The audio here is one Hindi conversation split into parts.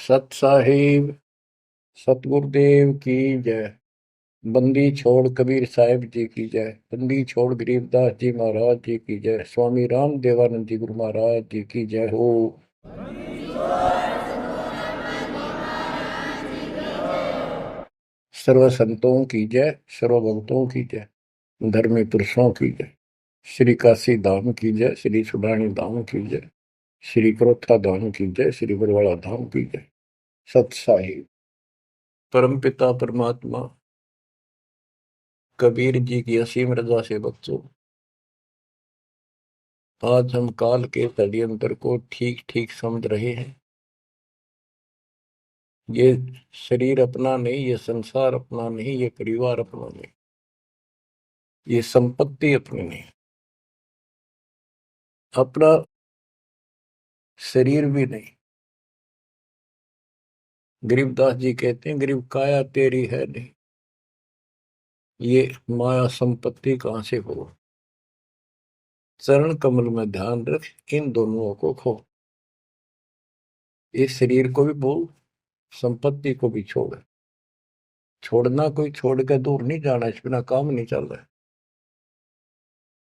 सत साहिब सतगुरुदेव की जय। बंदी छोड़ कबीर साहिब जी की जय। बंदी छोड़ गरीबदास जी महाराज जी की जय। स्वामी राम देवानंद जी गुरु महाराज जी की जय हो। सर्व संतों की जय, सर्व भक्तों की जय, धर्मी पुरुषों की जय। श्री काशी धाम की जय, श्री सुडानी धाम की जय, श्री क्रोथा धाम की जय, श्री बरवाड़ा धाम की जय। सत साहिब परमपिता परमात्मा कबीर जी की असीम रजा से बच्चों, आज हम काल के षड्यंत्र को ठीक ठीक समझ रहे हैं। ये शरीर अपना नहीं, ये संसार अपना नहीं, ये परिवार अपना नहीं, ये संपत्ति अपनी नहीं, अपना शरीर भी नहीं। गरीबदास जी कहते हैं गरीब काया तेरी है नहीं, ये माया संपत्ति कहां से हो। चरण कमल में ध्यान रख, इन दोनों को खो। इस शरीर को भी भूल, संपत्ति को भी छोड़। छोड़ना कोई छोड़ के दूर नहीं जाना, इस बिना काम नहीं चल रहा है।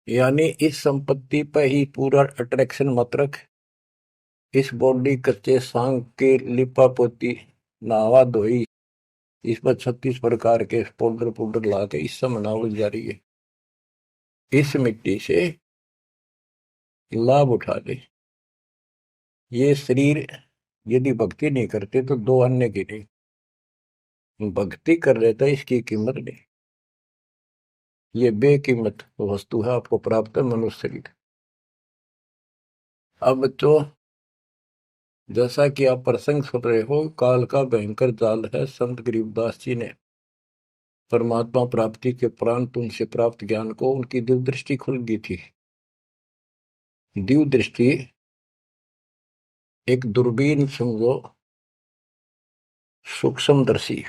यानी इस संपत्ति पर ही पूरा अट्रैक्शन मत रख। इस बॉडी कच्चे सांग के लिपा पोती नहावा धोई, इस पर 36 प्रकार के पाउडर पाउडर ला के इस समय नावल जा रही है। इस मिट्टी से लाभ उठा ले। ये शरीर यदि भक्ति नहीं करते तो दो अन्य की नहीं, भक्ति कर रहे तो इसकी कीमत नहीं। ये बेकीमत वस्तु है, आपको प्राप्त है मनुष्य शरीर। अब तो जैसा कि आप प्रसंग सुन रहे हो, काल का भयंकर जाल है। संत गरीबदास जी ने परमात्मा प्राप्ति के उपरांत उनसे प्राप्त ज्ञान को उनकी दिव्य दृष्टि खुल गई थी। दिव्य दृष्टि एक दूरबीन समझो, सूक्ष्मदर्शी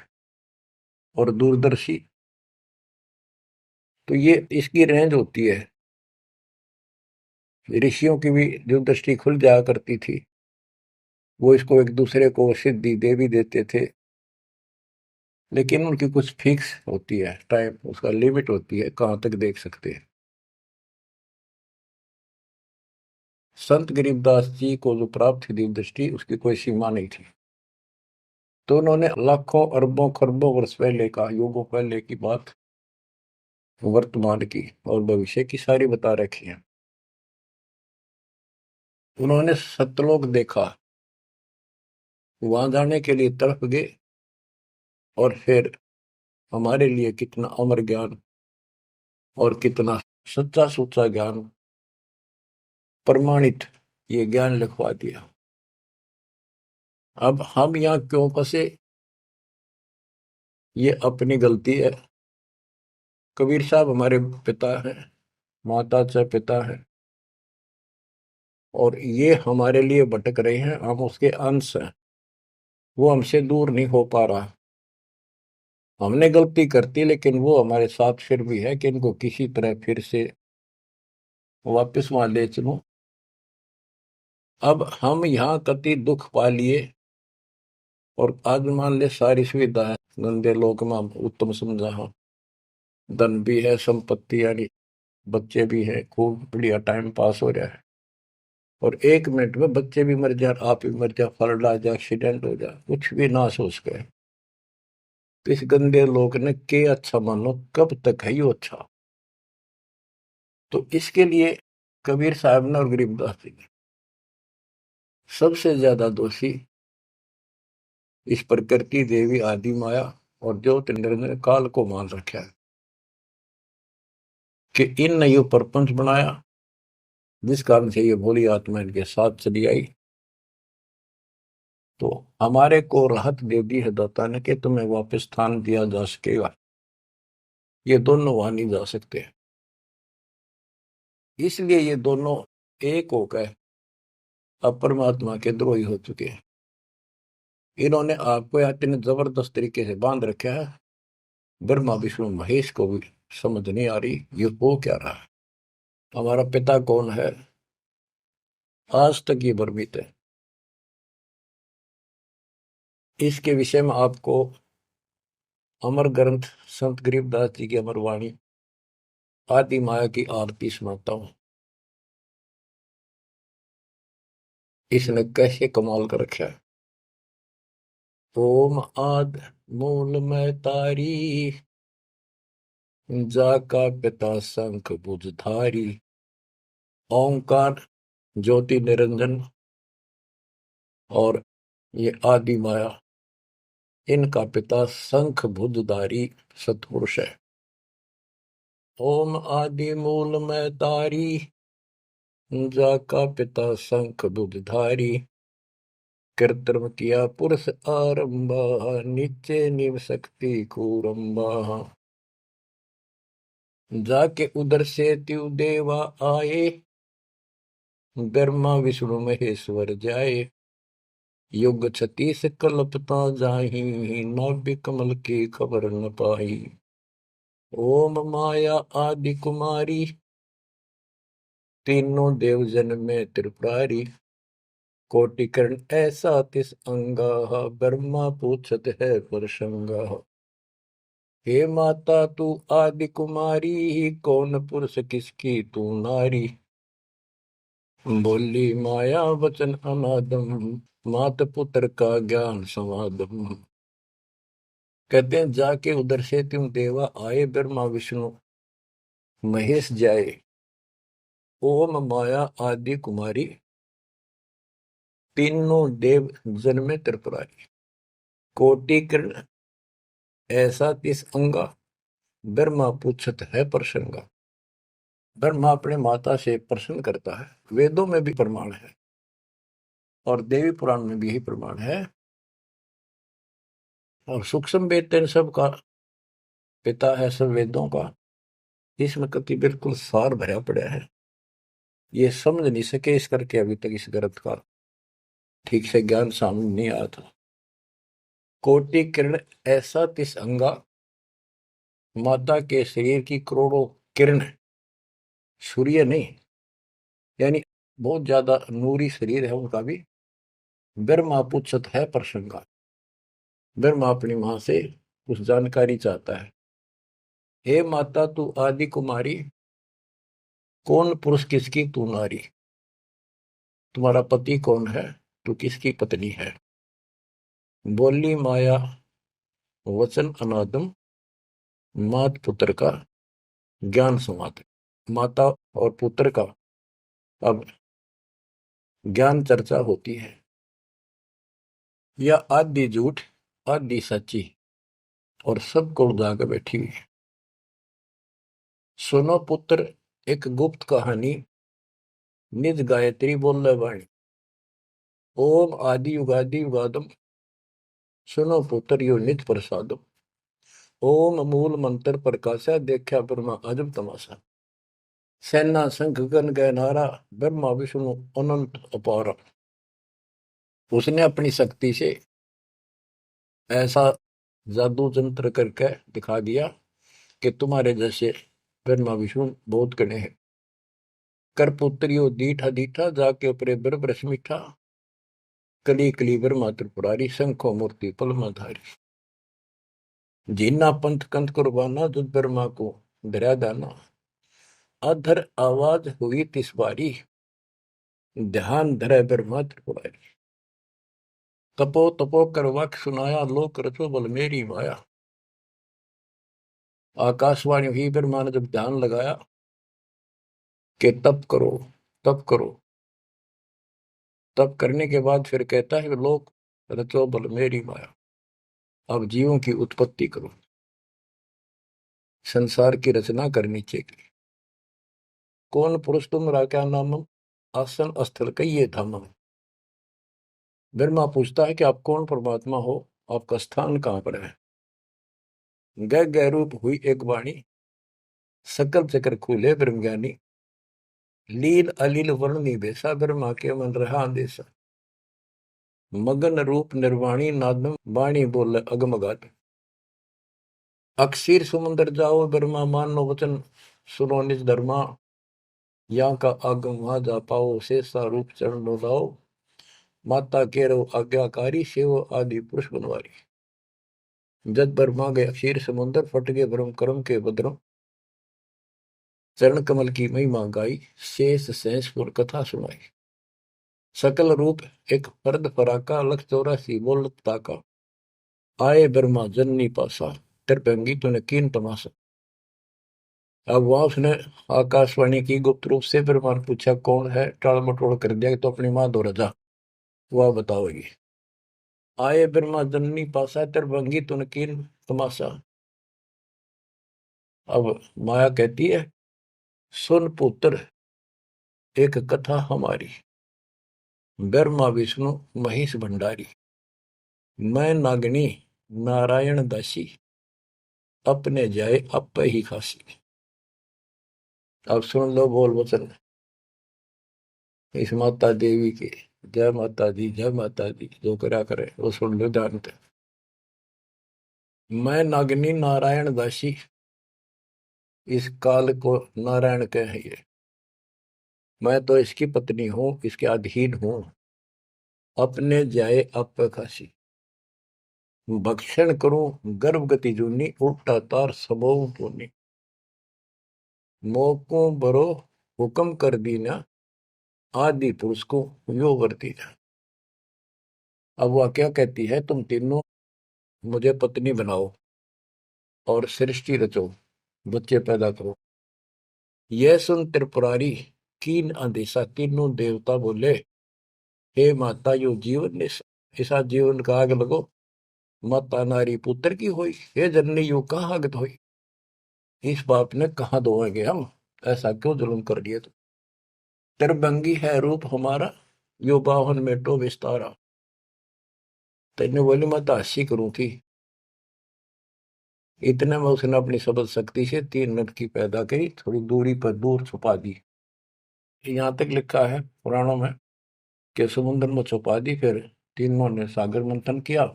और दूरदर्शी। तो ये इसकी रेंज होती है। ऋषियों की भी दिव्य दृष्टि खुल जाया करती थी, वो इसको एक दूसरे को सिद्धि दे भी देते थे, लेकिन उनकी कुछ फिक्स होती है टाइम, उसका लिमिट होती है कहां तक देख सकते हैं। संत गरीबदास जी को जो प्राप्त थी दिव्य दृष्टि, उसकी कोई सीमा नहीं थी। तो उन्होंने लाखों अरबों खरबों वर्ष पहले का, युगों पहले की बात वर्तमान की और भविष्य की सारी बता रखी है। उन्होंने सतलोक देखा, वहां जाने के लिए तड़प गए, और फिर हमारे लिए कितना अमर ज्ञान और कितना सच्चा सुच्चा ज्ञान प्रमाणित ये ज्ञान लिखवा दिया। अब हम यहाँ क्यों फंसे, ये अपनी गलती है। कबीर साहब हमारे पिता हैं, माता से पिता हैं, और ये हमारे लिए भटक रहे हैं, हम उसके अंश हैं। वो हमसे दूर नहीं हो पा रहा। हमने गलती करती, लेकिन वो हमारे साथ फिर भी है कि इनको किसी तरह फिर से वापस वहां ले चलो। अब हम यहाँ कति दुख पा लिए, और आज मान ले सारी सुविधा है, गंदे लोक में हम उत्तम समझा हो, धन भी है, संपत्ति यानी बच्चे भी है, खूब बढ़िया टाइम पास हो रहा है, और एक मिनट में बच्चे भी मर जाए, आप भी मर जाए, फ्लड आ जाए, एक्सीडेंट हो जाए, कुछ भी ना सोच गए। तो इस गंदे लोग ने के अच्छा मानो, कब तक है यो अच्छा। तो इसके लिए कबीर साहब ने और गरीबदास जी ने सबसे ज्यादा दोषी इस प्रकृति देवी आदि माया और ज्योतिंद्र ने काल को मान रखा है कि इन ने यो प्रपंच बनाया, जिस कारण से ये भोली आत्मा इनके साथ चली आई। तो हमारे को राहत दे दी है दाता ने कि तुम्हें वापस स्थान दिया जा सकेगा। ये दोनों वहां नहीं जा सकते, इसलिए ये दोनों एक होकर अब परमात्मा के द्रोही हो चुके हैं। इन्होंने आपको इतने जबरदस्त तरीके से बांध रखा है, ब्रह्मा विष्णु महेश को भी समझ नहीं आ रही ये हो क्या रहा है। हमारा पिता कौन है, आज तक ये भ्रमित है। इसके विषय में आपको अमर ग्रंथ संत गरीबदास जी की अमर वाणी आदि माया की आरती सुनाता हूं। इसने कैसे कमाल कर रखा है। ओम आद मूल में तारी, जाका पिता शंख भुजधारी। ओंकार ज्योति निरंजन और ये आदि माया, इनका पिता शंख भुजधारी सतपुरुष है। ओम आदि मूल में तारी, जाका पिता शंख भुजधारी। कृत्रिम किया पुरुष आरंभा, नीचे निव शक्ति कूरंबा। जाके उधर से त्यु देवा आए, ब्रह्मा विष्णु महेश्वर जाए। युग 36 कल्पता जाही, नाभि कमल की खबर न पाई। ओम माया आदि कुमारी, तीनों देव जन में त्रिपुरारी। कोटि कर्ण ऐसा तिस अंगा, ब्रह्मा पूछत है परसंगा। हे माता तू आदि कुमारी, कौन पुरुष किसकी तू नारी। बोली माया वचन अनादम, मात पुत्र का ज्ञान समादम। कहते हैं जाके उधर से तुम देवा आए, ब्रह्मा विष्णु महेश जाए। ओम माया आदि कुमारी, तीनों देव जन्मे त्रिपुरारी। कोटि कर्ण ऐसा तिस अंगा, ब्रह्मा पूछत है प्रसंगा। ब्रह्मा अपने माता से प्रश्न करता है। वेदों में भी प्रमाण है और देवी पुराण में भी यही प्रमाण है। और सूक्ष्म वेद इन सब का पिता है, सब वेदों का। इसमें कति बिल्कुल सार भरा पड़ा है। ये समझ नहीं सके इस करके अभी तक इस ग्रंथ का ठीक से ज्ञान सामने नहीं आया था। कोटि किरण ऐसा तिस अंगा, माता के शरीर की करोड़ों किरण, सूर्य नहीं, यानी बहुत ज्यादा नूरी शरीर है उनका भी। ब्रह्मा पूछत है प्रसंगा। ब्रह्मा अपनी मां से कुछ जानकारी चाहता है। हे माता तू आदि कुमारी, कौन पुरुष किसकी तू नारी। तुम्हारा पति कौन है, तू किसकी पत्नी है। बोली माया वचन अनादम, मात पुत्र का ज्ञान संवाद। माता और पुत्र का अब ज्ञान चर्चा होती है। यह आदि झूठ आदि सच्ची और सबको उड़ा के बैठी हुई है। सुनो पुत्र एक गुप्त कहानी, निज गायत्री बोल वाणी। ओम आदि युगादि युगादम, सुनो पुत्र यो निज प्रसादम। ओम मूल मंत्र प्रकाशा, देखा ब्रह्मा अजब तमाशा। सेना संख गण गए नारा, ब्रह्मा विष्णु अनंत अपारा। उसने अपनी शक्ति से ऐसा जादू तंत्र करके दिखा दिया कि तुम्हारे जैसे ब्रह्मा विष्णु बहुत गणे हैं। कर पुत्रियो दीठा दीठा, जाके उपरे ब्रह्म मीठा। कली कली ब्रह्मा त्रिपुरारी, शंखो मूर्ति पलमाधारी। जीना पंथ कंथ कुर्बाना, दुध ब्रह्मा को दरिया दाना। अधर आवाज हुई तिस बारी, ध्यान धरे ब्रह्मा त्रिपुरारी। तपो तपो कर वाक्य सुनाया, लोक रचो बल मेरी माया। आकाशवाणी हुई, ब्रह्मा ने जब ध्यान लगाया कि तप करो तप करो। तप करने के बाद फिर कहता है लोक रचो बल मेरी माया। अब जीवों की उत्पत्ति करो, संसार की रचना करनी चाहिए। कौन पुरुष तुम क्या नामम, आसन स्थल कहिए धामम। ब्रह्मा पूछता है कि आप कौन परमात्मा हो, आपका स्थान कहां पर है। गह गह रूप हुई एक वाणी, सकल चक्र खुले ब्रह्मज्ञानी। लील अलील वर्णी बेसा, ब्रह्मा के मन रहा अंदेशा। मगन रूप निर्वाणी नादम, वाणी बोले अगमगात। अक्षीर समुद्र जाओ, ब्रह्मा मानो वचन सुनो निज धर्मा। यहाँ का आगम वहां जा पाओ, शेषा रूप चरण लाओ। माता केरो आज्ञाकारी सेव आदि पुरुष बनवारी। जद ब्रह्मा गए क्षीर समुद्र फट गए ब्रह्म कर्म के बद्रों। चरण कमल की महिमा गाई शेष शेष पुर कथा सुनाई। सकल रूप एक फर्द फराका लख 84 बोलत ताका। आए ब्रह्मा जननी पासा त्रिभंगी तूने कीन तमाशा। अब वहां उसने आकाशवाणी की गुप्त रूप से ब्रह्मा ने पूछा कौन है, टाल मटोल कर दिया कि तो अपनी मां दो रजा वह बताओगी। आए ब्रह्मा जननी पासा त्रिभंगी तूने कीन तमाशा। अब माया कहती है सुन पुत्र एक कथा हमारी। ब्रह्मा विष्णु महेश भंडारी। मैं नागनी नारायण दासी अपने जाए आप ही खासी। अब सुन लो बोल वचन इस माता देवी के। जय माता दी जय माता दी जो करा करे वो सुन लो जानते। मैं नागनी नारायण दासी इस काल को नारायण कहिए। मैं तो इसकी पत्नी हूं इसके अधीन हूं। अपने जाए आप खासी भक्षण करूं गर्भगति जूनी उल्टा तार सबों पूनी। मोको बरो हुक्म कर दीना आदि पुरुष को यो वर्ती। अब वह क्या कहती है तुम तीनों मुझे पत्नी बनाओ और सृष्टि रचो बच्चे पैदा करो। यह सुन त्रिपुरारी कीन आदेशा तीनों देवता बोले हे माता यो जीवन ऐसा जीवन का आग लगो। माता नारी पुत्र की होई हे जननी यो कहाँ आगत होई। इस बाप ने कहाँ दोएंगे हम, ऐसा क्यों जुल्म कर दिए तुम। त्रिभंगी है रूप हमारा यो बाहन में टो विस्तारा। तेने बोली माता हंसी करूं थी। इतने में उसने अपनी सबल शक्ति से 3 मिनट की पैदा करी थोड़ी दूरी पर दूर छुपा दी। यहां तक लिखा है पुराणों में कि समुद्र में छुपा दी। फिर तीनों ने सागर मंथन किया।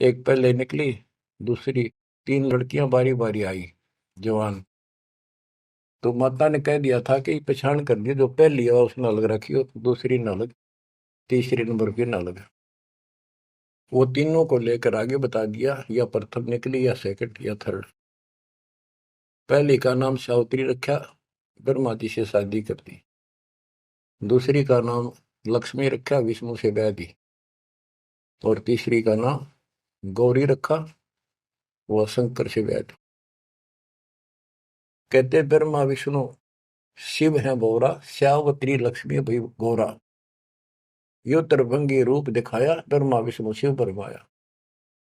एक पहले निकली दूसरी 3 लड़कियां बारी बारी आई जवान। तो माता ने कह दिया था कि पहचान कर दी जो पहली है उसने अलग रखी हो दूसरी न अलग तीसरी नंबर की न अलग। वो तीनों को लेकर आगे बता दिया या प्रथम निकली या सेकंड या थर्ड। पहली का नाम सावित्री रखा ब्रह्मा जी से शादी कर दी। दूसरी का नाम लक्ष्मी रखा विष्णु से ब्याह दी। और तीसरी का नाम गौरी रखा वह शंकर से ब्याह दी। कहते ब्रह्मा विष्णु शिव है बोरा श्यावत्री लक्ष्मी भई गौरा। यो त्रिभंगी रूप दिखाया ब्रह्मा विष्णु शिव बरमाया।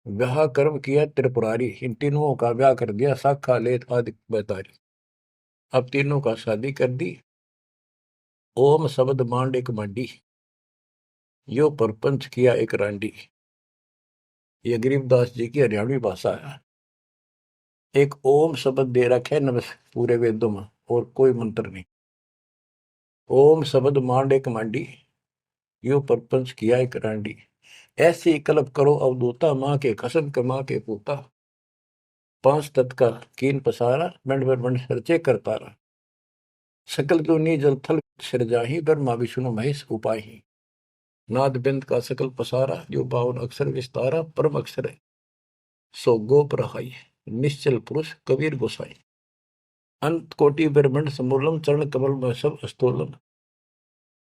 ब्याह कर्म किया त्रिपुरारी इन तीनों का ब्याह कर दिया साखा लेत आदि बैतारी। अब तीनों का शादी कर दी। ओम शब्द मांड एक मंडी यो परपंच किया एक रांडी। ये गरीबदास जी की हरियाणवी भाषा है। एक ओम शब्द दे रखे नमस् पूरे वेदों में और कोई मंत्र नहीं। ओम शब्द मांड एक मांडी यो परपंच किया एक रांडी। ऐसी कल्प करो अवधूता माँ के कसम के माँ के पूता। 5 तत्व का कीन पसारा मंड मंड सरचे कर तारा। सकल जोनी जल थल सिरजाही ब्रह्मा विष्णु महेश उपाही। नाद बिंद का सकल पसारा जो 52 अक्षर विस्तारा परम अक्षर है सो गोप रहाई। निश्चल पुरुष कबीर गोसाई। अंत कोटि ब्रह्मंड समूलम चरण कमल में सब अस्तोलम।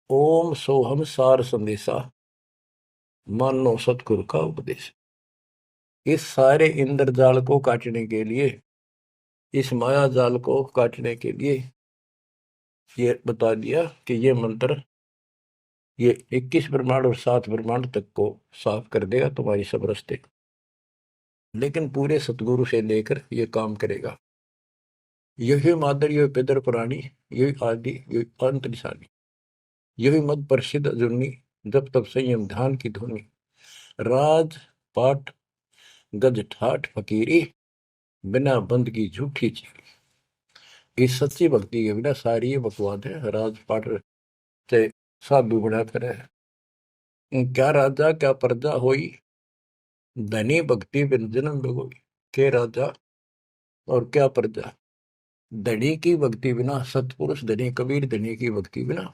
ओम सोहम सार संदेशा मानो सतगुरु का उपदेश। इस सारे इंद्रजाल को काटने के लिए इस माया जाल को काटने के लिए ये बता दिया कि ये मंत्र ये 21 ब्रह्मांड और 7 ब्रह्मांड तक को साफ कर देगा तुम्हारी सब रास्ते। लेकिन पूरे सतगुरु से लेकर ये काम करेगा। यही मादर यही पितर प्राणी यही आदि यही अंत निशानी। यही मद प्रसिद्ध जुन्नी जब तब संयम ध्यान की धुनी। राज पाठ गज ठाठ फकीरी बिना बंद की झूठी चीरी। इस सच्ची भक्ति के बिना सारी ये बकवाद है। राज पाठ से साधु बना फिर क्या राजा क्या प्रजा होई धनी भक्ति बिन जन्म बिगोई। के राजा और क्या प्रजा धनी की भक्ति बिना सतपुरुष धनी कबीर धनी की भक्ति बिना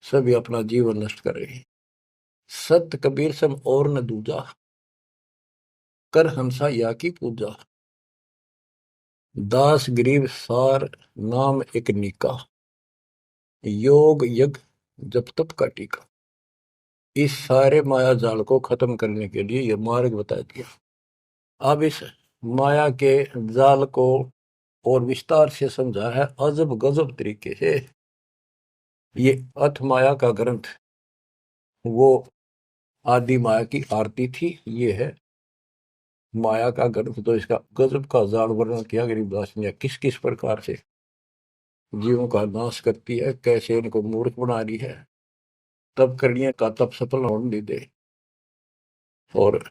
सभी अपना जीवन नष्ट कर रहे हैं। सत कबीर सम और न दूजा, कर हंसा या की पूजा। दास गरीब सार नाम एक नीका, योग यज्ञ जप तप का टीका। इस सारे माया जाल को खत्म करने के लिए यह मार्ग बता दिया। अब इस माया के जाल को और विस्तार से समझा है अजब गजब तरीके से। ये अथ माया का ग्रंथ वो आदि माया की आरती थी, ये है माया का ग्रंथ। तो इसका गजब का जाल वर्णन किया गरीबदास ने, किस किस प्रकार से जीवों का नाश करती है, कैसे इनको मूर्ख बना रही है, तब करने का तब सफल होने नहीं दे, और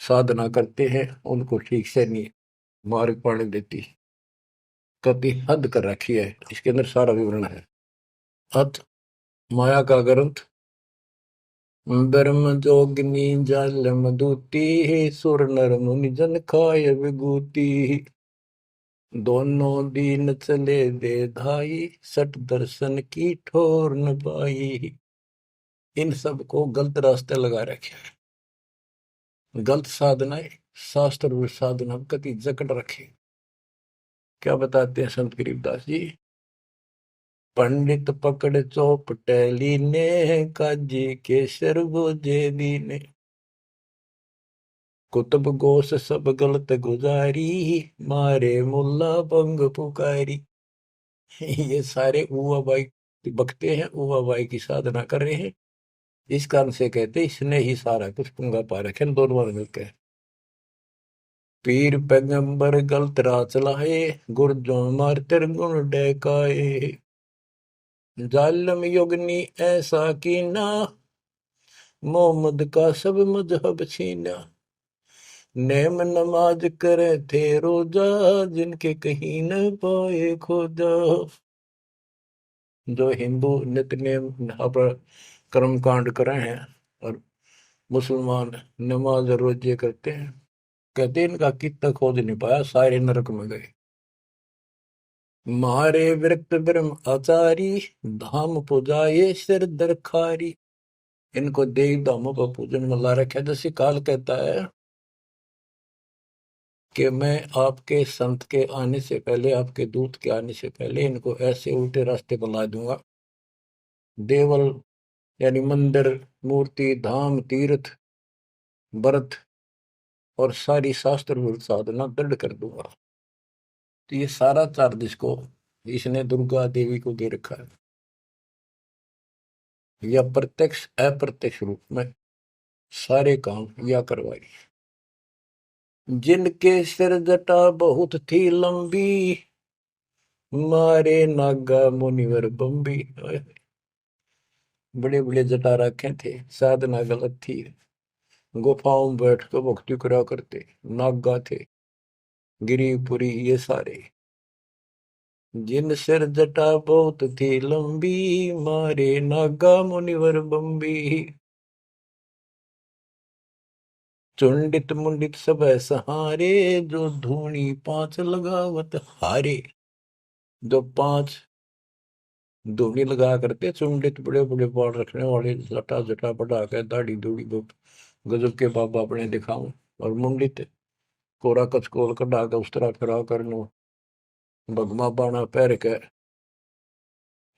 साधना करते हैं उनको ठीक से नहीं मार्ग पाने देती, कति हद कर रखी है। इसके अंदर सारा विवरण है। अथ माया का ग्रंथ। ब्रह्म जोगिनी जल मधुती, सुर नर मुनि जन खाय विभूति। दोनों दीन चले दे धाई, सट दर्शन की ठोर न पाई। इन सब को गलत रास्ते लगा रखे, गलत साधनाएं, शास्त्र साधना कति जकड़ रखे। क्या बताते हैं संत गरीबदास जी? पंडित पकड़ चौपटेली ने, काजी के सरबोजे दीने। कुतुब गोस सब गलत गुजारी, मारे मुल्ला बंग पुकारी। ये सारे उवा बाई बकते हैं, उवा बाई की साधना कर रहे हैं। इस कारण से कहते इसने ही सारा कुछ पुंगा पा रखे दोनों मिलकर। पीर पैगंबर गलत राह चलाए, गुरजों मार तेर गुण डहकाए। जालम युगनी ऐसा कीना, मोहम्मद का सब मजहब छीना। नेम नमाज करे थे रोजा, जिनके कहीं न पाए खोजा। जो हिंदू नित्य नेम पर कर्म कांड कर रहे हैं और मुसलमान नमाज रोजे करते हैं, कहते इनका कितना खोज नहीं पाया, सारे नरक में गए। मारे विरक्त ब्रह्म आचारी, धाम पुजाए सिर दरखारी। इनको देव धामों का पूजन में ला रखा। जैसे काल कहता है कि मैं आपके संत के आने से पहले, आपके दूत के आने से पहले इनको ऐसे उल्टे रास्ते पर ला दूंगा। देवल यानी मंदिर, मूर्ति, धाम, तीर्थ, व्रत और सारी शास्त्र साधना दृढ़ कर दूंगा। तो ये सारा चार्ज इसको इसने दुर्गा देवी को दे रखा है, या प्रत्यक्ष अप्रत्यक्ष रूप में सारे काम या करवाई। जिनके सिर जटा बहुत थी लंबी, मारे नागा मुनिवर बम्बी। बड़े बड़े जटा रखे थे, साधना गलत थी, गुफाओं में बैठ कर भक्ति करा करते, नागा थे, गिरिपुरी ये सारे। जिन सिर जटा बहुत थी लंबी, मारे नागा मुनिवर बम्बी। चुंडित मुंडित सब सहारे, जो धूनी पांच लगावत हारे। जो पांच धूनी लगा करते, चुंडित बड़े बड़े बाल रखने वाले, जटा जटा बढ़ा के दाढ़ी दूढ़ी गजब के बाबा अपने दिखाऊं, और मुंडित कोरा कचकोल कढ़ा के उस तरह करा कर भगमा बाणा पैर के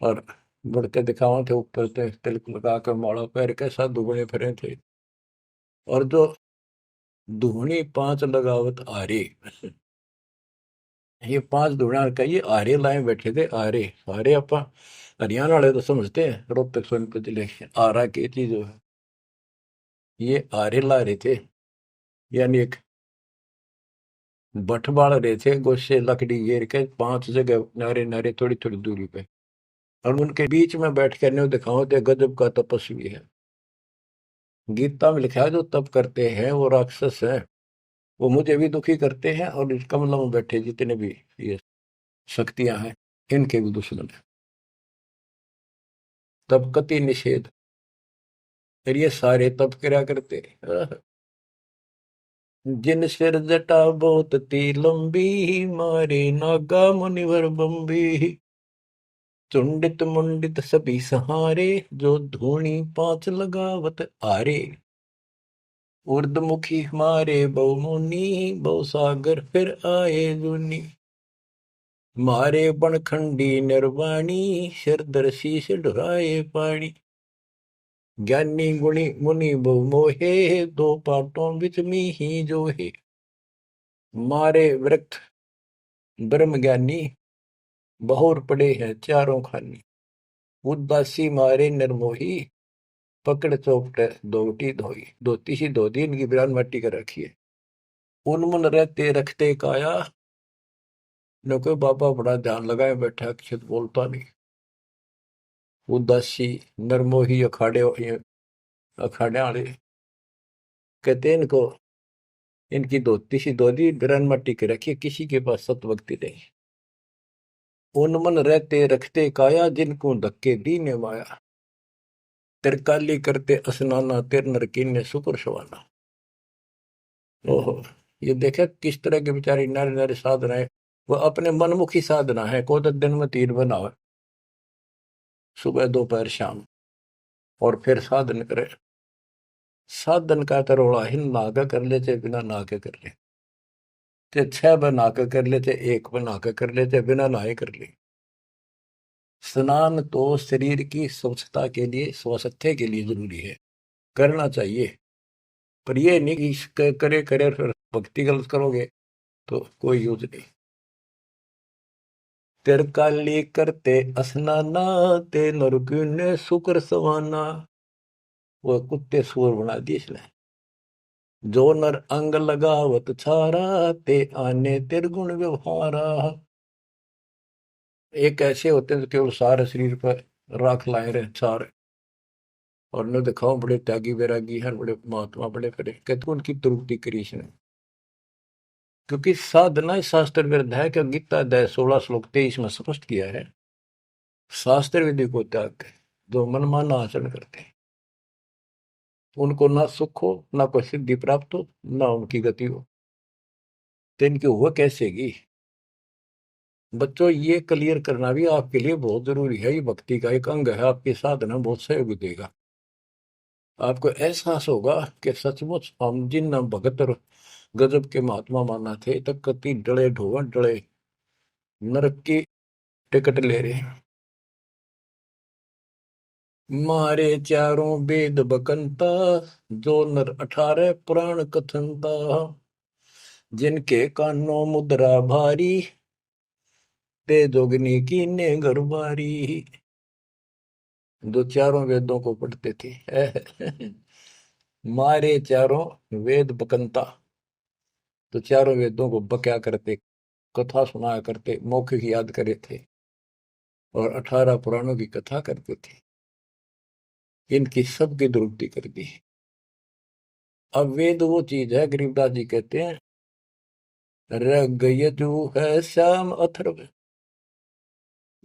और बढ़ते दिखावा थे, ऊपर से तिलक लगा कर माला पैर के साधु बने फिरे थे। और जो धूनी पांच लगावत आरे, ये पांच धूणा का ये आरे लाए बैठे थे। आरे आरे अपा हरियाणा वाले तो समझते हैं, रोहतक सोनपत जिले आरा की चीज है। ये आरे ला रहे थे, यानी एक बठ बाल रहे थे, गोशे लकड़ी घेर के पांच जगह नारे नारे थोड़ी थोड़ी दूरी पे, और उनके बीच में बैठ कर न्यू दिखाओ थे गजब का तपस्वी है। गीता में लिखा है जो तप करते हैं वो राक्षस है, वो मुझे भी दुखी करते हैं, और इस कमलों में बैठे जितने भी ये शक्तियां हैं इनके भी दुश्मन है। तब कति निषेध, फिर ये सारे तप करा करते। जिन सिर जटा बहुत ती लंबी, मारे नागा मुनिवर बम्बी। चुंडित मुंडित सभी सहारे, जो धूणी पांच लगावत आरे। ऊर्ध्वमुखी हमारे बहुमुनि, बहु सागर फिर आए जुनी। मारे बनखंडी निर्वाणी, सिरधर शीश ढुराए पानी। ज्ञानी गुणी मुनि बहु मोहे, दो पाटों बिच ही जो है। मारे वृक्ष ब्रह्म ज्ञानी, बहुर पड़े हैं चारों खानी। उदासी मारे निर्मोही, पकड़ चौपट दोटी धोई। धोती सी धो दी, इनकी बिरान मट्टी कर रखी है। उनमुन रहते रखते काया, न कोई बाबा बड़ा ध्यान लगाए बैठा, अक्षत बोलता नहीं। उदासी निर्मोही अखाड़े वाले कहते इनको, इनकी धोती सी धो दी, बिरान मट्टी कर रखी है, किसी के पास सतभक्ति नहीं। उनमन रहते रखते काया, जिनको धक्के दी ने माया। तिरकाली करते स्नाना, तिर नरकीन ने शुक्र सवाना। ओहो, ये देखा किस तरह के बेचारी नारी नारी साधना है। वो अपने मनमुखी साधना है। को तो दिन में 3 बनावे, सुबह दोपहर शाम, और फिर साधन करे। साधन का तरोड़ा हिन नागा कर ले, चाहे बिना नाके कर ले, चाहे 6 बना के कर ले, चाहे 1 बना के कर ले, चाहे बिना नहाए कर ले। स्नान तो शरीर की स्वच्छता के लिए, स्वास्थ्य के लिए जरूरी है, करना चाहिए। पर ये नहीं कि करे करे फिर भक्ति गलत करोगे तो कोई यूज नहीं। तिरकाली करते स्नाना, ते नरकुन ने शुक्र सवाना। वो कुत्ते सूर बना दिए इसने। जो नर अंग लगावत छारा, ते आने तिरगुण व्यवहारा। एक ऐसे होते हैं जो केवल सारे शरीर पर राख लाए रहे छार, और न दिखाओ बड़े त्यागी वैरागी हैं, बड़े महात्मा, बड़े करे, कहते उनकी त्रुटि करी इसने। क्योंकि साधना शास्त्र विरुद्ध है। कि गीता अध्याय 16 श्लोक 23 में स्पष्ट किया है, शास्त्र विधि को त्याग के जो मनमाना आचरण करते हैं, उनको ना सुख हो, ना कोई सिद्धि प्राप्त हो, ना उनकी गति हो। तो इनकी हुआ कैसेगी? बच्चों, ये क्लियर करना भी आपके लिए बहुत जरूरी है। ये भक्ति का एक अंग है, आपकी साधना बहुत सहयोग देगा। आपको एहसास होगा कि सचमुच हम जिन भगत और गजब के महात्मा माना थे, तक कति डले ढोवन डले नरक की टिकट ले रहे हैं। मारे चारों वेद बकंता, जो नर 18 पुराण कथनता। जिनके कानों मुद्रा भारी, ते जोगनी की ने घरबारी। जो चारों वेदों को पढ़ते थे। मारे चारों वेद बकंता, तो चारों वेदों को बक्या करते, कथा सुनाया करते, मौखिक याद करे थे, और 18 पुराणों की कथा करते थे। इनकी सबकी दुरुक्ति कर दी। अब वेद वो चीज है, गरीबदास जी कहते हैं, रग यजु है श्याम अथर्व,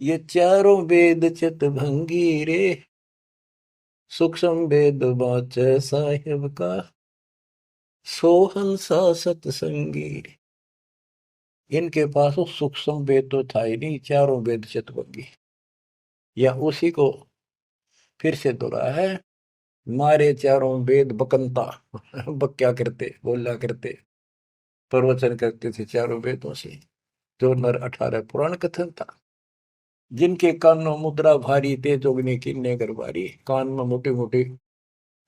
ये चारों वेद चित भंगी रे। सूक्ष्म वेद बाच साहिब का, सोहंसा सतसंगी। इनके पास वो सूक्ष्म वेद तो था ही नहीं, चारों वेद चित भंगी। या उसी को फिर से दोहरा है, मारे चारों वेद बकंता। बक्या करते, बोला करते, प्रवचन करते थे चारों वेदों से, जो नर 18 पुराण कथन था। जिनके कानों मुद्रा भारी, ते जोगनी किन्ने गरबारी। कान में मोटे मोटे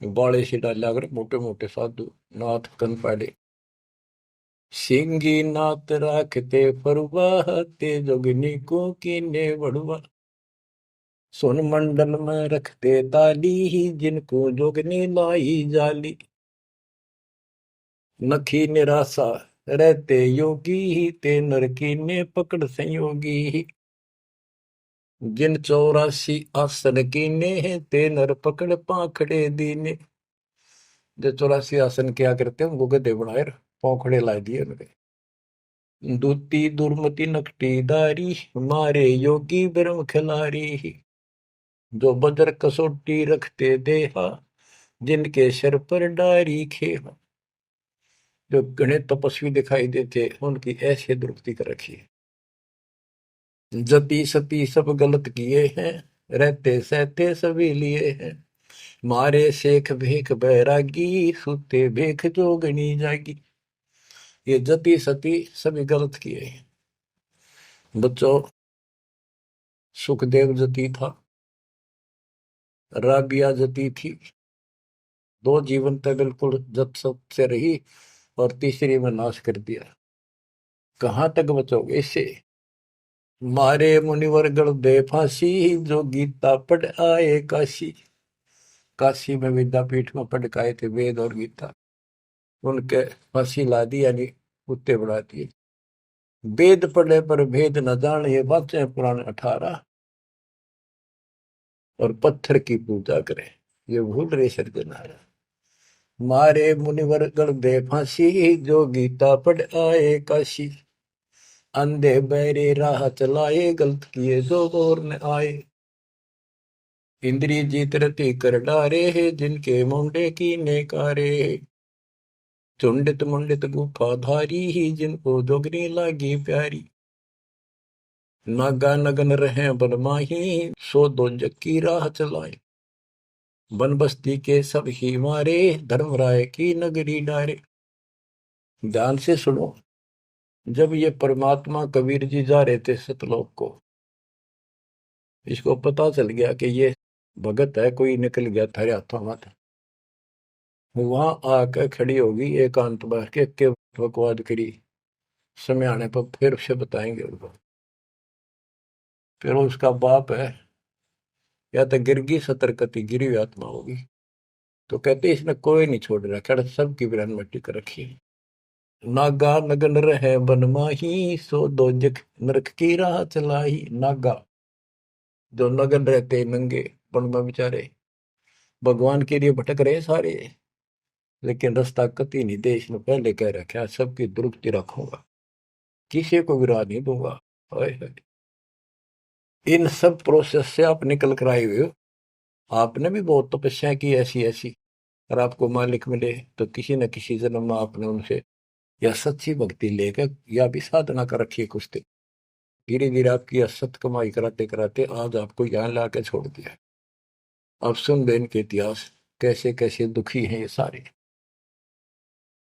बाले से डाला कर, मोटे मोटे साधु नाथ कन पाड़े। सिंगी नाथ राखते फरुआ, ते जोगनी को किन्ने बड़ुआ। सोन मंडल में रखते ताली, जिनको जोगनी लाई जाली। नखी निराशा रहते योगी, ते नरकी ने पकड़ संयोगी। जिन 84 आसन कीने, ते नर पकड़ पाखड़े दीने। जो 84 आसन क्या करते हैं, उनको गधे बनाए पौखड़े ला दिए उनके। दूती दुर्मति नकटी दारी, मारे योगी ब्रह्म खिलारी। जो बजर कसोटी रखते देहा, जिनके सर पर डारी खेहा। जो घने तपस्वी दिखाई देते, उनकी ऐसी दुर्गति कर रखी है। जति सती सब गलत किए हैं, रहते सहते सभी लिए हैं। मारे शेख भेख बैरागी, सुते भेख जोगनी जागी। ये जति सती सभी गलत किए हैं। बच्चों, सुखदेव जति था, राबिया जति थी। दो जीवन तक बिल्कुल जत सत से रही और तीसरी में नाश कर दिया। कहां तक बचोगे इससे? मारे मुनिवर गण दे फांसी, जो गीता पढ़ आए काशी। काशी में विद्यापीठ में पढ़ के आए थे वेद और गीता, उनके फांसी ला दी, यानी कुत्ते बढ़ा दिए। वेद पढ़े पर भेद न जान, ये बातें पुराण 18। और पत्थर की पूजा करे, ये भूल रहे सृजनहारा। मारे मुनिवर गण दे फांसी, जो गीता पढ़ आए काशी। अंधे बहरे राह चलाए, गलत किए जो और न आए। इंद्री जीत रति कर डारे है, जिनके मुंडे की नेकारे। चुंडित मुंडित गुफा धारी ही, जिनको जोगनी लागी प्यारी। नागा नगन रहे बनमाही, सो दो की राह चलाए। बन बस्ती के सब ही मारे, धर्मराय की नगरी डारे। ध्यान से सुनो। जब ये परमात्मा कबीर जी जा रहे थे सतलोक को, इसको पता चल गया कि ये भगत है, कोई निकल गया थारे हाथों मत। वहां आकर खड़ी होगी एकांत में के बकवाद करी। समय आने पर फिर से बताएंगे उनको। फिर उसका बाप है, या तो गिरगी सतर्कती गिरी हुई आत्मा होगी। तो कहते इसने कोई नहीं छोड़ रखा, सबकी बिरान मिट्टी कर रखी। नागा नगन रहे बनमाही, सो दो जख नरक की राह चलाई। नागा जो नगन रहते नंगे वन में बेचारे, भगवान के लिए भटक रहे सारे, लेकिन रास्ता कति नहीं। देश ने पहले कह रखा सबकी दुरुक्ति रखूंगा, किसी को विराह नहीं दूंगा। इन सब प्रोसेस से आप निकल कर आए हुए हो। आपने भी बहुत तपस्या की ऐसी ऐसी, और आपको मालिक मिले तो किसी न किसी जन्म में आपने उनसे या सच्ची भक्ति लेकर या भी साधना कर रखी है कुछ दिन। धीरे धीरे आपकी असत कमाई कराते कराते आज आपको यहाँ ला के छोड़ दिया। अब सुन दे इनके इतिहास, कैसे कैसे दुखी हैं ये सारे।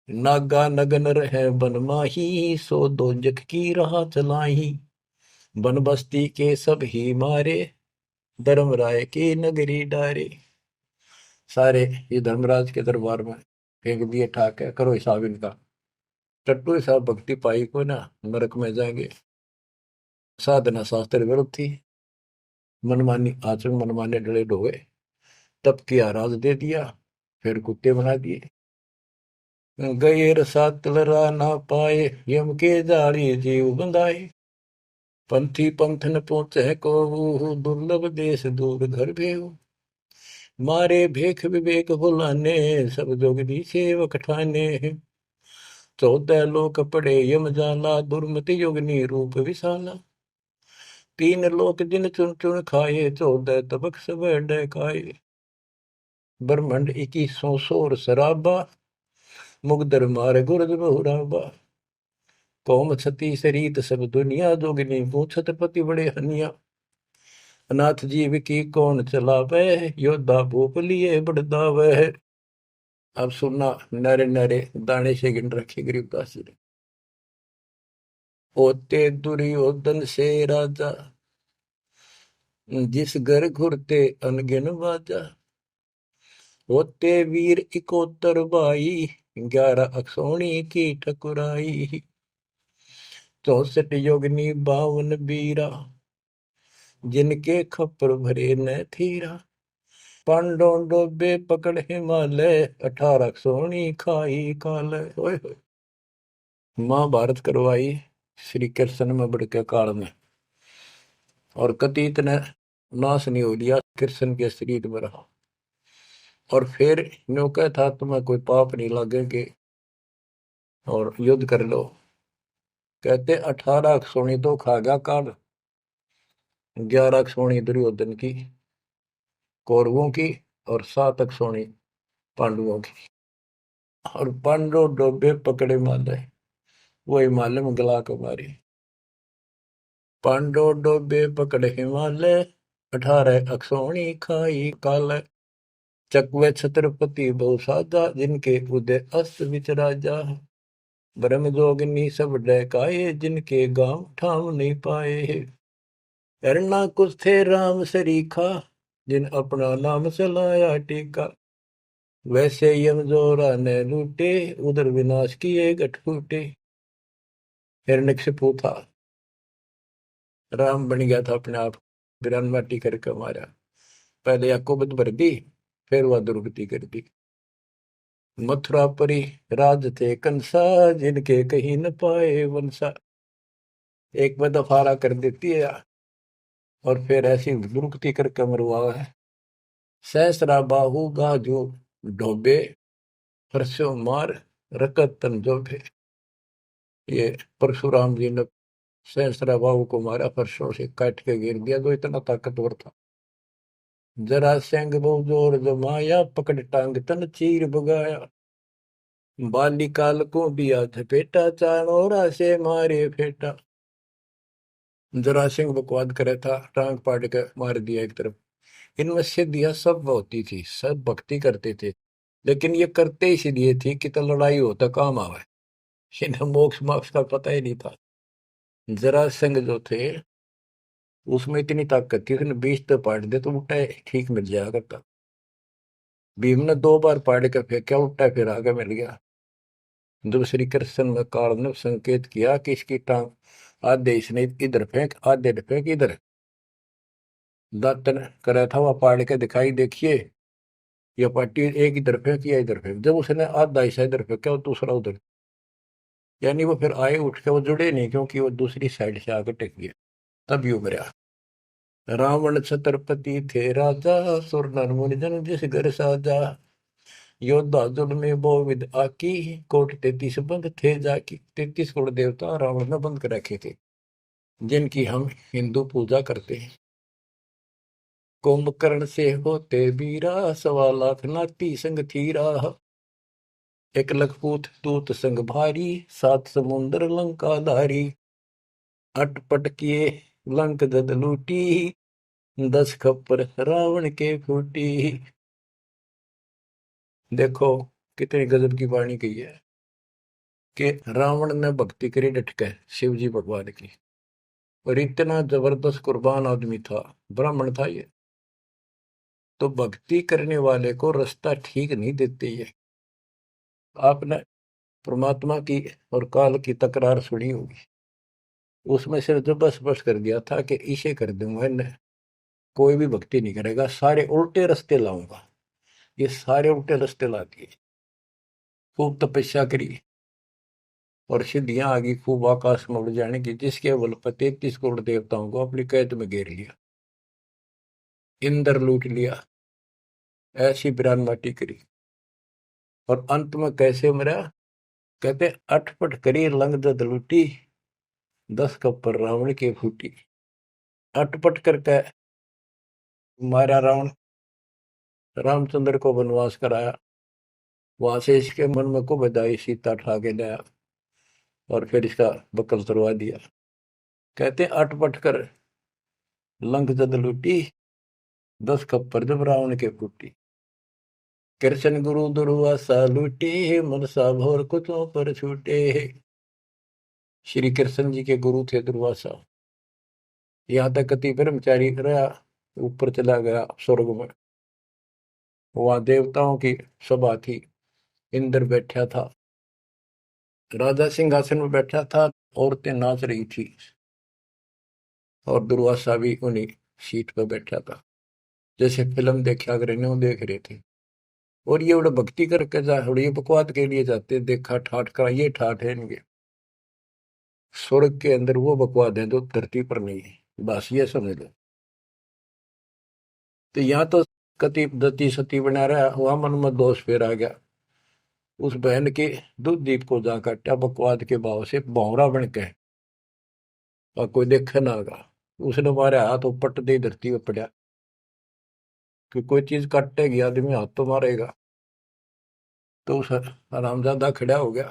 नागा नगन रहे बनमाही, सो दो जग की राह चलाही। बन बस्ती के सब ही मारे, धर्मराय की नगरी डारे। सारे ये धर्मराज के दरबार में फेंक दिए ठाके, करो हिसाब इनका। टट्टू हिसाब भक्ति पाई को ना नरक में जाएंगे। साधना शास्त्र विरुद्ध थी, मनमानी आचरण, मनमाने डले ढोए, तब किया राज दे दिया, फिर कुत्ते बना दिए। गए रसात लरा ना पाए, यम के जाड़ी जीव बंधाए। पंथी पंथ न पहुंचे को, दुर्लभ देश दूर घर भेऊ। मारे भेख विवेक बुलाने, सब जोगदी सेवक ठाने। 14 लोक पड़े यम जाला, दुर्मति योगनी रूप विशाला। 3 लोक जिन चुन चुन खाए, 14 तबक सब डकाए। ब्रह्मंड 21 सोर शराबा, मुगदर मार गुरद बहुराबा। कौम छती शरीत सब दुनिया, जोगिनी पूछत पति बड़े हनिया। अनाथ जीव की कौन चलावे, योद्धा भूप लिए बड़दावे। अब सुनना, नारे नारे दाने से गिन रखे गरीबदास जी ने। होते दुर्योधन से राजा, जिस घर घुरते अनगिन बाजा। होते वीर 71 भाई, 11 अक्षौणी की ठकुराई। 64 योगिनी 52 बीरा, जिनके खप्पर भरे न थीरा। पांडों डोबे पकड़ हिमालय, 18 सोनी खाई काल। महाभारत करवाई श्री कृष्ण में बड़के काल में, और कतीत ने नाश नहीं हो लिया, कृष्ण के शरीर में रहा। और फिर न्यो कह था तुम्हें कोई पाप नहीं लगेंगे और युद्ध कर लो। कहते 18 सोनी तो खा गया काल, 11 सोनी दुर्योधन की कौरवों की, और 7 सोनी पांडवों की। और पांडव डोबे पकड़े माले, वो हिमालय में गला को मारी। पांडो डोबे पकड़ हिमालय, 18 अक्षौणी खाई काल। चकवे छत्रपति बहु साजा, जिनके उदय अस्त विच राजा। ब्रह्म जोगिनी सब डहकाए, जिनके गांव ठाम नहीं पाए। करना कुछ थे राम सरीखा, जिन अपना नाम चलाया टीका। वैसे यम जोरा ने लूटे, उधर विनाश किए गठ फूटे। हिरण्यकशिपु था, राम बन गया था अपने आप, वीरान माटी करके मारा। पहले याकोबत भर दी, फिर वह दुर्गति कर दी। मथुरापुरी राज थे कंसा, जिनके कहीं न पाए वंशा। एक में दफारा कर देती है और फिर ऐसी दुर्गति करके मरवा है। सहस्रा बाहु गाजो ढोबे, फरसों मार रकत तन जोबे। ये परशुराम जी ने सहस्रा बाहु को मारा, फरसों से काट के गिर दिया, जो इतना ताकतवर था। जरा सिंह बहु जोर जमाया, पकड़ टांग तन चीर भगाया। बालिकाल को दिया झपेटा, चाणोरा से मारे फेटा। जरा सिंह बकवाद करे था, टांग पाड़ के मार दिया एक तरफ। इनमें सिद्धियां सब होती थी, सब भक्ति करते थे, लेकिन ये करते इसलिए थी कि तो लड़ाई हो तो काम आवे। इन्हें मोक्ष मोक्ष का पता ही नहीं था। जरा सिंह जो थे उसमें इतनी ताकत थी, उसने 20 तो पाड़ दे तो उल्टा ठीक मिल जाया करता। भीम ने 2 बार पाड़ के फेंका, उल्टा फिर आगे मिल गया। जब श्री कृष्ण में काल ने संकेत किया कि इसकी टांग आधे इसने इधर फेंक, आधे फेंक इधर, दातन करे था वह पाड़ के दिखाई, देखिए ये पार्टी एक इधर फेंक या इधर फेंक। जब उसने आधा हिस्सा इधर फेंका और दूसरा उधर, यानी वो फिर आए उठ के, वो जुड़े नहीं, क्योंकि वो दूसरी साइड से आकर टेक गया, तब यू मरा। रावण छत्रपति थे राजा, सुर नर मुनि जन जिस घर साजा। योद्धा जुल में बहुविध आकी, कोट 33 बंद थे जाकी। 33 करोड़ देवता रावण ने बंद कर रखे थे, जिनकी हम हिंदू पूजा करते हैं। कुंभकर्ण से होते बीरा, 1.25 लाख नाती संग थीरा। 1 लखपूत दूत संग भारी, 7 समुंदर लंका धारी। अटपट किए लंक जद लूटी, 10 खप्पर रावण के फूटी। देखो कितनी गजब की वाणी कही है कि रावण ने भक्ति करी डट के शिव जी भगवान की, और इतना जबरदस्त कुर्बान आदमी था, ब्राह्मण था ये। तो भक्ति करने वाले को रास्ता ठीक नहीं देते ये। आपने परमात्मा की और काल की तकरार सुनी होगी, उसमें सिर्फ जब बस बस कर दिया था कि इसे कर दूंगा, कोई भी भक्ति नहीं करेगा, सारे उल्टे रास्ते लाऊंगा। ये सारे उल्टे रास्ते ला दिए। खूब तपस्या करी और सिद्धियां आ गई, खूब आकाश में उड़ जाने की, जिसके बल पर 33 करोड़ देवताओं को अपनी कैद में घेर लिया, इंद्र लूट लिया, ऐसी बिरान माटी करी। और अंत में कैसे मरा? कहते अटपट करी लंग दद लूटी, 10 कप्पर रावण के फूटी। अटपट करके मारा रावण, रामचंद्र को वनवास कराया, वहां से इसके मन में को बधाई, सीता ठा के लाया और फिर इसका बकल तुड़वा दिया। कहते अटपट कर लंक जद लूटी, 10 खप्पर जब रावण के फूटी। कृष्ण गुरु दुर्वासा लूटे, मनसा भोर कुचों पर छूटे। श्री कृष्ण जी के गुरु थे दुर्वासा। यहाँ तक कति ब्रह्मचारी रहा, ऊपर चला गया स्वर्ग में। वहां देवताओं की सभा थी, इंद्र बैठा था, राजा सिंहासन में बैठा था, औरतें नाच रही थी और दुर्वासा भी उन्हीं सीट पर बैठा था, जैसे फिल्म देखा अगर इन्हों देख रहे थे। और ये बड़ा भक्ति करके जा, ये बकवाद के लिए जाते, देखा ठाठ का, ये ठाठ है इनके। स्वर्ग के अंदर वो बकवाद है जो धरती पर नहीं है, बस ये समझ लो। तो यहाँ तो कति दती सती बना रहा, वहां मन में दोष फिर आ गया। उस बहन के दूध दीप को जा काटा बकवाद के भाव से, भौरा बन के, और कोई देखे ना आगा। उसने मारे हाथ वो पट दे धरती पर पड़ा, कि कोई चीज काटेगी आदमी हाथ तो मारेगा। तो उस हरामजादा खड़ा हो गया,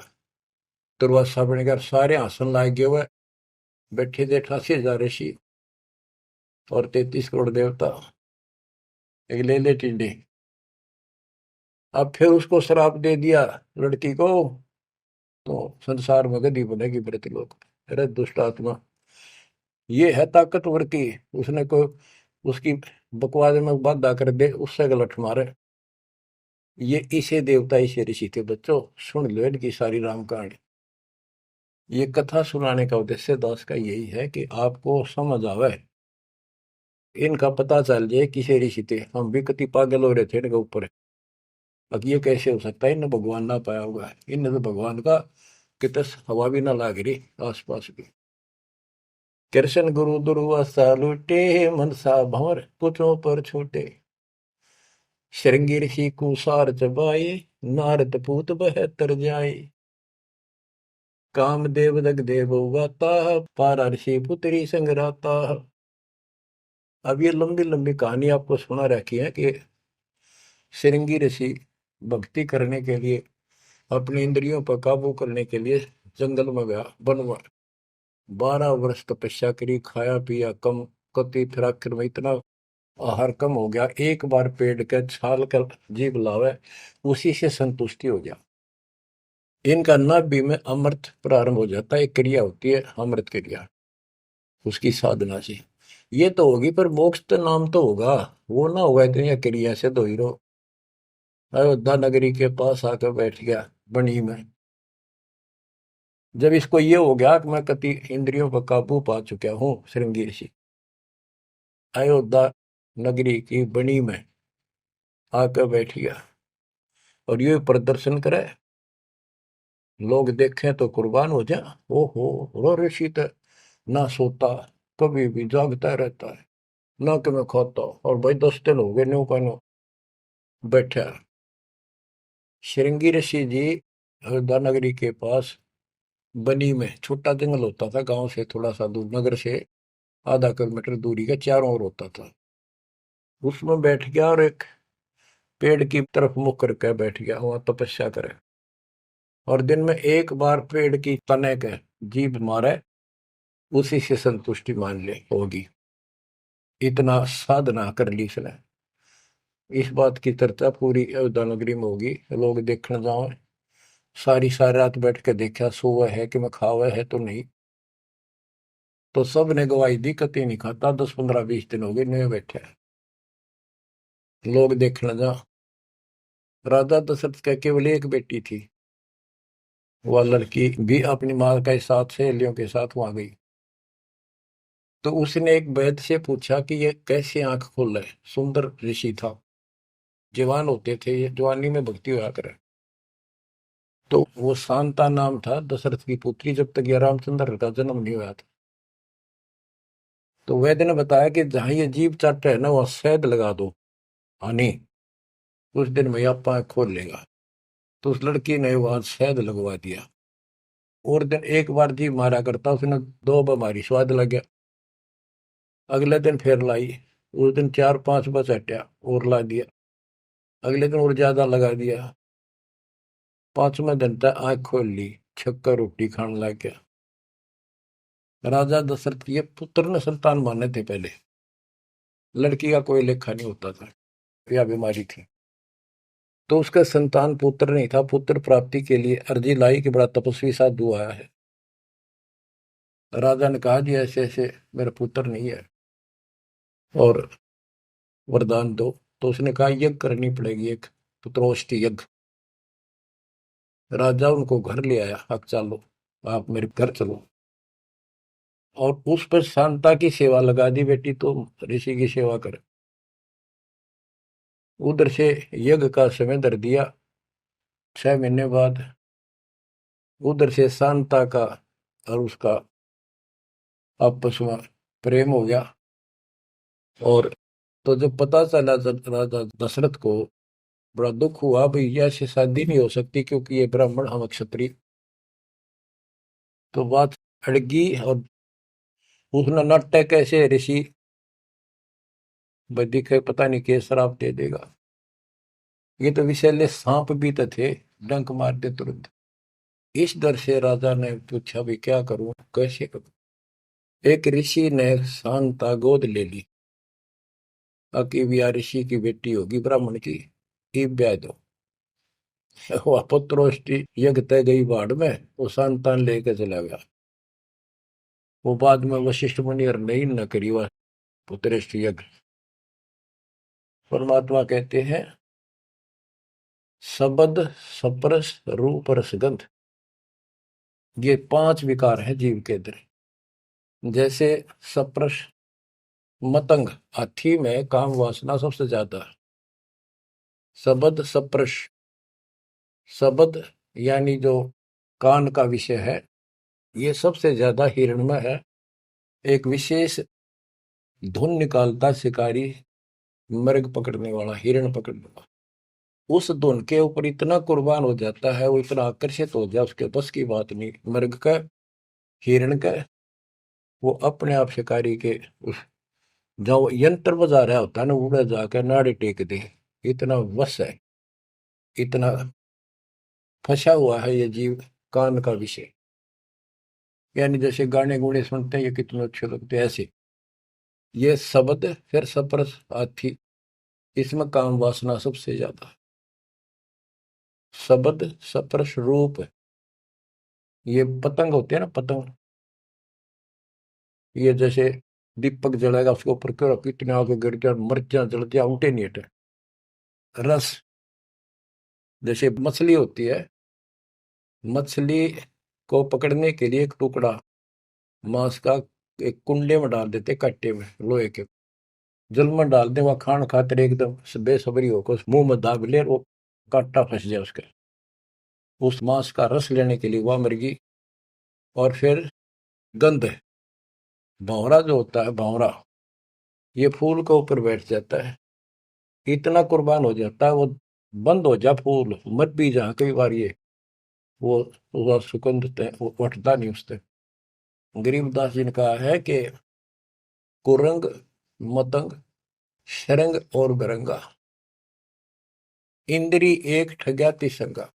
दुर्वासा बन गया, सारे हंसन लाग गए हुए। बैठे थे 88,000 ऋषि और 33 करोड़ देवता, एक ले ले टिंडे। अब फिर उसको श्राप दे दिया लड़की को, तो संसार में गति बनेगी मृतलोक। अरे दुष्ट आत्मा, ये है ताकतवर की, उसने को उसकी बकवास में बाधा कर दे, उससे गलत मारे। ये इसे देवता इसे ऋषि थे बच्चों, सुन लो इनकी सारी राम कहानी। ये कथा सुनाने का उद्देश्य दास का यही है कि आपको समझ आवे, इनका पता चल जाए किसे ऋषि थे। हम भी कति पागल हो रहे थे इनके ऊपर, अब ये कैसे हो सकता है, इन्हें भगवान ना पाया होगा, इन्हें तो भगवान का कितने हवा भी ना लाग रही आसपास की। कृष्ण गुरु दुर्वासा लूटे, मनसा भंवर पुछों पर छूटे। श्रृंगी ऋषि कुसार चबाए, नारद पूत बहत्तर जाए। कामदेव दग देव गाता, पारा ऋषि पुत्री संगराता। अब ये लंबी लंबी कहानी आपको सुना रखी है कि श्रृंगी ऋषि भक्ति करने के लिए, अपनी इंद्रियों पर काबू करने के लिए जंगल में गया, वन में 12 वर्ष तपस्या करी, खाया पिया कम, कति फिर आखिर में इतना आहार कम हो गया, एक बार पेड़ के छाल कर जीभ लावे, उसी से संतुष्टि हो गया। इनका नाभि में अमृत प्रारंभ हो जाता है, एक क्रिया होती है अमृत क्रिया, उसकी साधना से ये तो होगी, पर मोक्ष तो नाम तो होगा, वो ना होगा इतनी क्रिया से तो हीरो। अयोध्या नगरी के पास आकर बैठ गया बनी में। जब इसको ये हो गया कि मैं कति इंद्रियों पर काबू पा चुका हूं, श्रृंगी ऋषि अयोध्या नगरी की बनी में आकर बैठ गया और ये प्रदर्शन करे, लोग देखें तो कुर्बान हो जाए। ओहो, रो ऋषि तो ना सोता, कभी भी जागता रहता है, ना कि मैं खाता, और भाई 10 दिन हो गए न्यू का न्यू बैठा। श्रृंगी ऋषि जी अयोध्या नगरी के पास बनी में, छोटा जंगल होता था, गांव से थोड़ा सा दूर, नगर से आधा किलोमीटर दूरी का चारों ओर होता था, उसमें बैठ गया और एक पेड़ की तरफ मुख करके बैठ गया, वहां तपस्या करे। और दिन में एक बार पेड़ की तने के जीभ मारे, उसी से संतुष्टि मान ले होगी। इतना साधना कर ली इसने। इस बात की चर्चा पूरी अयोध्या नगरी में होगी, लोग देखने जाओ, सारी सारी रात बैठ के देखा, सोवा है कि मैं खावा है तो नहीं, तो सब ने गवाही दी कति नहीं खाता, 10 15 20 दिन हो गए नहीं बैठे, लोग देखने जा। राजा दशरथ का केवल एक बेटी थी, वह लड़की भी अपनी माँ के साथ सहेलियों के साथ वहां गई। तो उसने एक वैद्य से पूछा कि ये कैसे आंख खोल रहे, सुंदर ऋषि था, जवान होते थे, ये जवानी में भक्ति हुआ करे। तो वो शांता नाम था दशरथ की पुत्री, जब तक ये रामचंद्र का जन्म नहीं हुआ था। तो वैद्य ने बताया कि जहां ये जीभ चाट है ना, वहां शहद लगा दो हनी, कुछ दिन में आप आंख खोल लेगा। तो उस लड़की ने वहां शहद लगवा दिया, और दिन एक बार जीभ मारा करता, उसने 2 बीमारी स्वाद लग गया। अगले दिन फिर लाई, उस दिन 4 5 बस हटा और ला दिया, अगले दिन और ज्यादा लगा दिया, 5वें दिन तक आंख खोल ली, छक्का रोटी खाने लग गया। राजा दशरथ के पुत्र ने संतान माने थे पहले, लड़की का कोई लेखा नहीं होता था, यह बीमारी थी। तो उसका संतान पुत्र नहीं था, पुत्र प्राप्ति के लिए अर्जी लाई कि बड़ा तपस्वी साधु आया है। राजा ने कहा जी ऐसे ऐसे मेरा पुत्र नहीं है और वरदान दो। तो उसने कहा यज्ञ करनी पड़ेगी, एक पुत्रोष्टि यज्ञ। राजा उनको घर ले आया, अब चलो आप मेरे घर चलो, और उस पर शांता की सेवा लगा दी, बेटी तो ऋषि की सेवा करे। उधर से यज्ञ का समय धर दिया, 6 महीने बाद उधर से शांता का और उसका आपस में प्रेम हो गया। और तो जब पता चला राजा दशरथ को बड़ा दुख हुआ, भाई ऐसी शादी नहीं हो सकती क्योंकि ये ब्राह्मण हम क्षत्रिय। तो बात अड़गी और उसने नाटक कैसे ऋषि वैदिक है, पता नहीं के श्राप दे देगा। ये तो विषैले सांप भी तो थे, डंक मार दे तुरंत। इस डर से राजा ने पूछा भी क्या करूं, कैसे करूं। एक ऋषि ने शांता गोद ले ली। अकी बिया ऋषि की बेटी होगी ब्राह्मण की, ई ब्याह दो। वह पुत्रोष्टि यज्ञ तय गई बाढ़ में, वो संतान लेके चला गया। वो बाद में वशिष्ठ मुनि और नहीं न करी वह पुत्रेष्टि यज्ञ। परमात्मा कहते हैं शब्द सप्रस रूप रसगंध, ये 5 विकार हैं जीव के अंदर। जैसे सप्रस मतंग, हाथी में काम वासना सबसे ज्यादा है। शब्द सप्रस, शब्द यानी जो कान का विषय है, ये सबसे ज्यादा हिरण में है। एक विशेष धुन निकालता शिकारी, मृग पकड़ने वाला, हिरण पकड़ने वाला, उस धुन के ऊपर इतना कुर्बान हो जाता है, वो इतना आकर्षित हो जाए, उसके बस की बात नहीं मृग का, हिरण का। वो अपने आप शिकारी के उस जो यंत्र बजा रहा होता है ना, उड़ा जाकर नाड़े टेक दे, इतना वश है, इतना फंसा हुआ है ये जीव कान का विषय। यानी जैसे गाने गुणे सुनते हैं ये कितने अच्छे लगते हैं, ऐसे ये शब्द फिर सप्रस हाथी, इसमें काम वासना सबसे ज्यादा। शब्द सप्रस रूप, ये पतंग होते हैं ना, पतंग, ये जैसे दीपक जलाएगा उसके ऊपर क्यों कितने आगे गिर गया, मिर्चा जल गया, उठे नहीं हटे। रस, जैसे मछली होती है, मछली को पकड़ने के लिए एक टुकड़ा मांस का एक कुंडे में डाल देते, कट्टे में लोहे के, जल में डाल दे, वह खान खातिर एकदम बेसब्री होकर मुंह में दाब ले, वो कांटा फंस जाए उसके, उस मांस का रस लेने के लिए वह मुर्गी। और फिर गंध, भंवरा जो होता है, भंवरा ये फूल के ऊपर बैठ जाता है, इतना कुर्बान हो जाता है वो, बंद हो जा फूल मत भी जा, कई बार ये वो सुगंध वो उठता नहीं उससे। गरीबदास जी ने कहा है कि कुरंग मतंग शरंग और बरंगा, इंद्री एक ठग्याति संगा।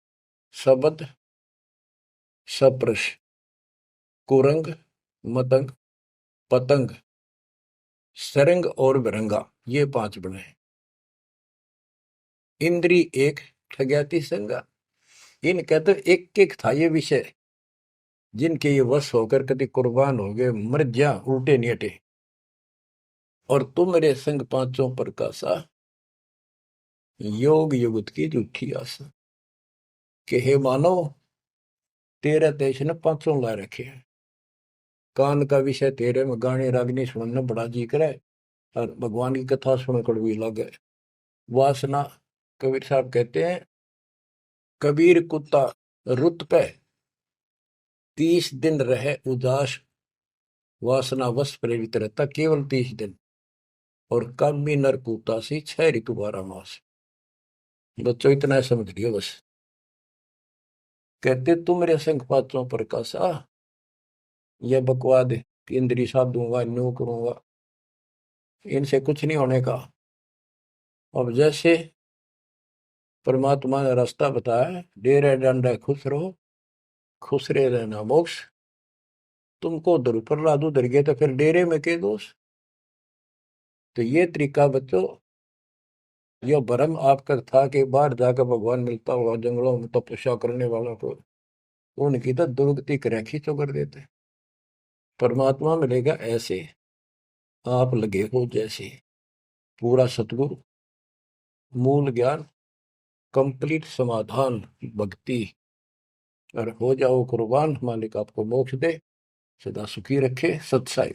शब्द सप्रश, कुरंग मतंग पतंग सरंग और बरंगा, ये 5 बने। इंद्री एक ठग्याति संगा, इन कहते एक एक था ये विषय, जिनके ये वश होकर कभी कुर्बान हो गए, मर जा उल्टे नहीं हटे। और तुम मेरे संग पांचों प्रकाशा, योग युगत की झूठी आशा। कि हे मानव, तेरे देश ने 500 ला रखे हैं, कान का विषय तेरे में गाने रागनी सुनना बड़ा जी करे, और भगवान की कथा सुन कड़वी लगे। वासना, कबीर साहब कहते हैं कबीर कुत्ता रुत पे 30 दिन रहे उदास, वासना वश प्रेरित रहता केवल 30 दिन, और कामी नर कुत्ता सी 6 ऋतु 12 मास। बच्चों इतना समझ लियो बस। कहते तुम मेरे संग पात्रों प्रकाशा, यह बकवाद इंद्री साधूंगा न्यू करूंगा, इनसे कुछ नहीं होने का। अब जैसे परमात्मा ने रास्ता बताया, डेरे डंडा खुश रहो, खुश रहे रहना मोक्ष। तुमको उधर ऊपर लाद उधर गए तो फिर डेरे में के दोष। तो ये तरीका बच्चों, यो भरम आपका था कि बाहर जाकर भगवान मिलता हुआ जंगलों में तपस्या करने वालों को, उनकी तो दुर्गति कर खींचो कर देते। परमात्मा मिलेगा ऐसे, आप लगे हो जैसे, पूरा सतगुरु, मूल ज्ञान, कंप्लीट समाधान, भक्ति, और हो जाओ कुर्बान, मालिक आपको मोक्ष दे, सदा सुखी रखे। सत्साई।